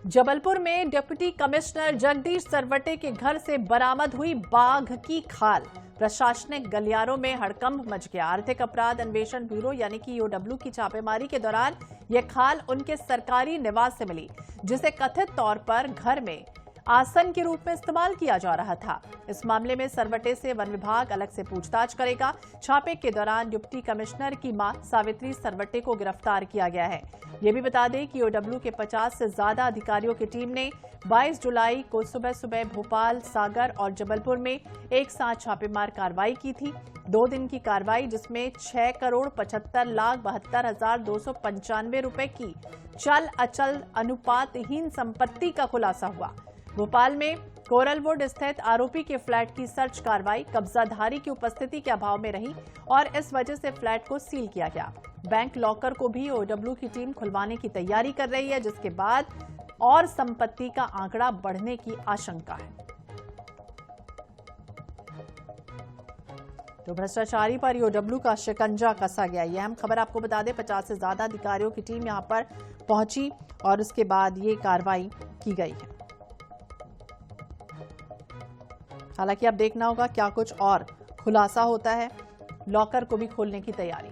जबलपुर में deputy commissioner Jagdish Sarwate के घर से बरामद हुई बाघ की खाल। प्रशासनिक गलियारों में हड़कंप मच गया। आर्थिक अपराध अन्वेषण ब्यूरो यानी कि ईओडब्ल्यू की छापेमारी के दौरान यह खाल उनके सरकारी निवास से मिली, जिसे कथित तौर पर घर में आसन के रूप में इस्तेमाल किया जा रहा था। इस मामले में सरवटे से वन विभाग अलग से पूछताछ करेगा। छापे के दौरान डिप्टी कमिश्नर की मां सावित्री सरवटे को गिरफ्तार किया गया है। ये भी बता दें कि ईओडब्ल्यू के 50 से ज्यादा अधिकारियों की टीम ने 22 जुलाई को सुबह सुबह भोपाल, सागर और जबलपुर में एक साथ छापेमार कार्रवाई की थी। 2 दिन की कार्रवाई जिसमें 6,75,72,295 रुपए की चल अचल अनुपातहीन संपत्ति का खुलासा हुआ। भोपाल में कोरलवुड स्थित आरोपी के फ्लैट की सर्च कार्रवाई कब्जाधारी की उपस्थिति के अभाव में रही और इस वजह से फ्लैट को सील किया गया। बैंक लॉकर को भी ईओडब्ल्यू की टीम खुलवाने की तैयारी कर रही है, जिसके बाद और संपत्ति का आंकड़ा बढ़ने की आशंका है। तो भ्रष्टाचारी पर ईओडब्ल्यू का शिकंजा कसा गया। यह अहम खबर आपको बता दें, 50 से ज्यादा अधिकारियों की टीम यहां पर पहुंची और उसके बाद ये कार्रवाई की गई है। हालांकि अब देखना होगा क्या कुछ और खुलासा होता है। लॉकर को भी खोलने की तैयारी।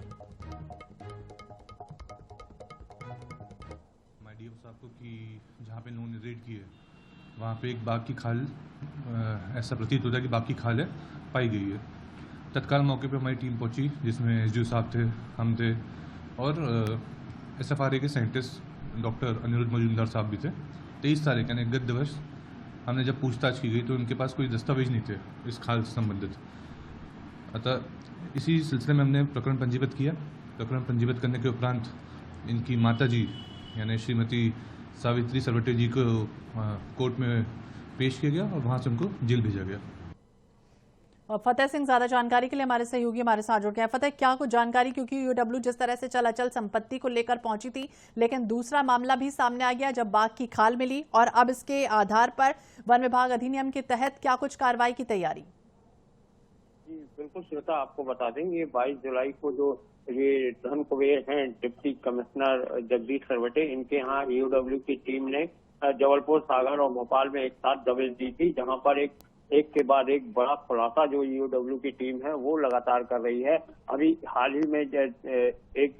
डीएम साहब को कि जहाँ पे इन्होंने रेड की है वहाँ पे एक बाघ की खाल, ऐसा प्रतीत होता है कि बाघ की खाल है, पाई गई है। तत्काल मौके पे हमारी टीम पहुंची, जिसमें एसडीओ साहब थे, हम थे और एसएफआरए के साइंटिस्ट डॉक्टर अनिरुद्ध मजूमदार साहब भी थे। 23 तारीख यानी गत दिवस हमने जब पूछताछ की गई तो उनके पास कोई दस्तावेज नहीं थे इस खाल से संबंधित। अतः इसी सिलसिले में हमने प्रकरण पंजीबद्ध किया। प्रकरण पंजीबद्ध करने के उपरांत इनकी माताजी यानी श्रीमती सावित्री सरवटे जी को कोर्ट में पेश किया गया और वहां से उनको जेल भेजा गया। और फतेह सिंह ज्यादा जानकारी के लिए हमारे सहयोगी हमारे साथ जुड़ गए हैं। फतेह, क्या कुछ जानकारी, क्योंकि ईओडब्ल्यू जिस तरह से चल अचल संपत्ति को लेकर पहुंची थी, लेकिन दूसरा मामला भी सामने आ गया जब बाघ की खाल मिली और अब इसके आधार पर वन विभाग अधिनियम के तहत क्या कुछ कार्रवाई की तैयारी? जी बिल्कुल श्वेता, आपको बता दें ये 22 जुलाई को जो ये धन कुबेर हैं डिप्टी कमिश्नर जगदीश सरवटे, इनके यहाँ ईओडब्ल्यू की टीम ने जबलपुर, सागर और भोपाल में एक साथ दबिश दी थी, जहां पर एक के बाद एक बड़ा खुलासा जो ईओडब्ल्यू की टीम है वो लगातार कर रही है। अभी हाल ही में एक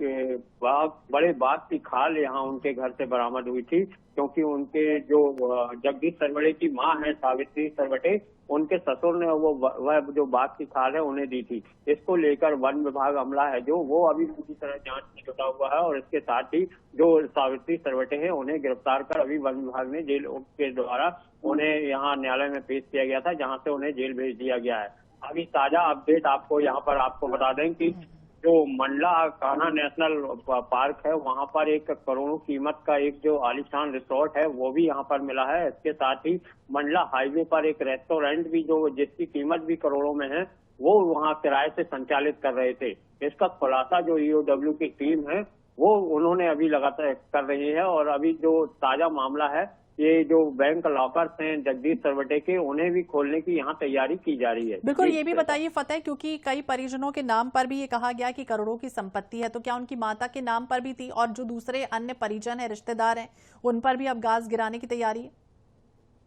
बड़े बाघ की खाल यहाँ उनके घर से बरामद हुई थी, क्योंकि उनके जो जगदीश सरवटे की मां है सावित्री सरवटे, उनके ससुर ने वह जो बाघ की खाल है उन्हें दी थी। इसको लेकर वन विभाग अमला है जो वो अभी पूरी तरह जांच में जुटा हुआ है और इसके साथ ही जो सावित्री सरवटे हैं उन्हें गिरफ्तार कर अभी वन विभाग ने जेल के द्वारा उन्हें यहाँ न्यायालय में पेश किया गया था, जहाँ से उन्हें जेल भेज दिया गया है। अभी ताजा अपडेट आपको यहाँ पर आपको बता दें कि जो मंडला कान्हा नेशनल पार्क है वहां पर 1 करोड़ कीमत का एक जो आलीशान रिसोर्ट है वो भी यहाँ पर मिला है। इसके साथ ही मंडला हाईवे पर एक रेस्टोरेंट भी जो जिसकी कीमत भी करोड़ों में है वो वहाँ किराए से संचालित कर रहे थे। इसका खुलासा जो ईओडब्ल्यू की टीम है वो उन्होंने अभी लगातार कर रही है और अभी जो ताजा मामला है ये जो बैंक लॉकर्स हैं जगदीश सरवटे के, उन्हें भी खोलने की यहाँ तैयारी की जा रही है। बिल्कुल, ये भी बताइए फतेह, क्योंकि कई परिजनों के नाम पर भी ये कहा गया कि करोड़ों की संपत्ति है, तो क्या उनकी माता के नाम पर भी थी और जो दूसरे अन्य परिजन है, रिश्तेदार हैं, उन पर भी अब गाज गिराने की तैयारी है?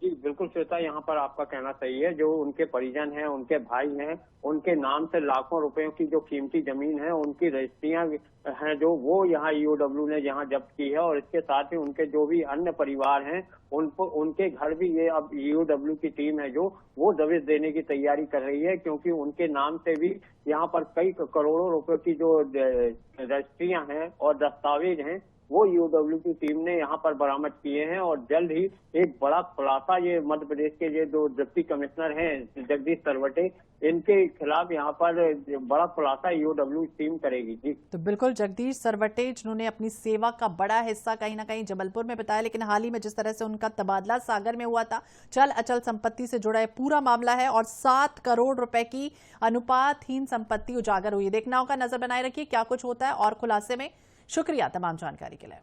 जी बिल्कुल श्वेता, यहाँ पर आपका कहना सही है। जो उनके परिजन हैं, उनके भाई हैं, उनके नाम से लाखों रुपयों की जो कीमती जमीन है, उनकी रजिस्ट्रियां हैं जो वो यहाँ ईओडब्ल्यू ने यहाँ जब्त की है और इसके साथ ही उनके जो भी अन्य परिवार हैं उनके घर भी ये अब ईओडब्ल्यू की टीम है जो वो दबिश देने की तैयारी कर रही है, क्योंकि उनके नाम से भी यहाँ पर कई करोड़ों रुपए की जो रजिस्ट्रियां हैं और दस्तावेज हैं वो ईओडब्ल्यू की टीम ने यहाँ पर बरामद किए हैं और जल्द ही एक बड़ा खुलासा ये मध्य प्रदेश के ये जो डिप्टी कमिश्नर हैं जगदीश सरवटे, इनके खिलाफ यहाँ पर बड़ा खुलासा ईओडब्ल्यू टीम करेगी। जी तो बिल्कुल, जगदीश सरवटे जिन्होंने अपनी सेवा का बड़ा हिस्सा कहीं ना कहीं जबलपुर में बताया, लेकिन हाल ही में जिस तरह से उनका तबादला सागर में हुआ था, चल अचल संपत्ति से जुड़ा पूरा मामला है और 7 करोड़ रुपए की अनुपातहीन संपत्ति उजागर हुई। देखना होगा, नजर बनाए रखिए क्या कुछ होता है और खुलासे में। शुक्रिया तमाम जानकारी के लिए।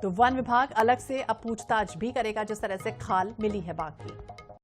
तो वन विभाग अलग से अब पूछताछ भी करेगा जिस तरह से खाल मिली है बाघ की।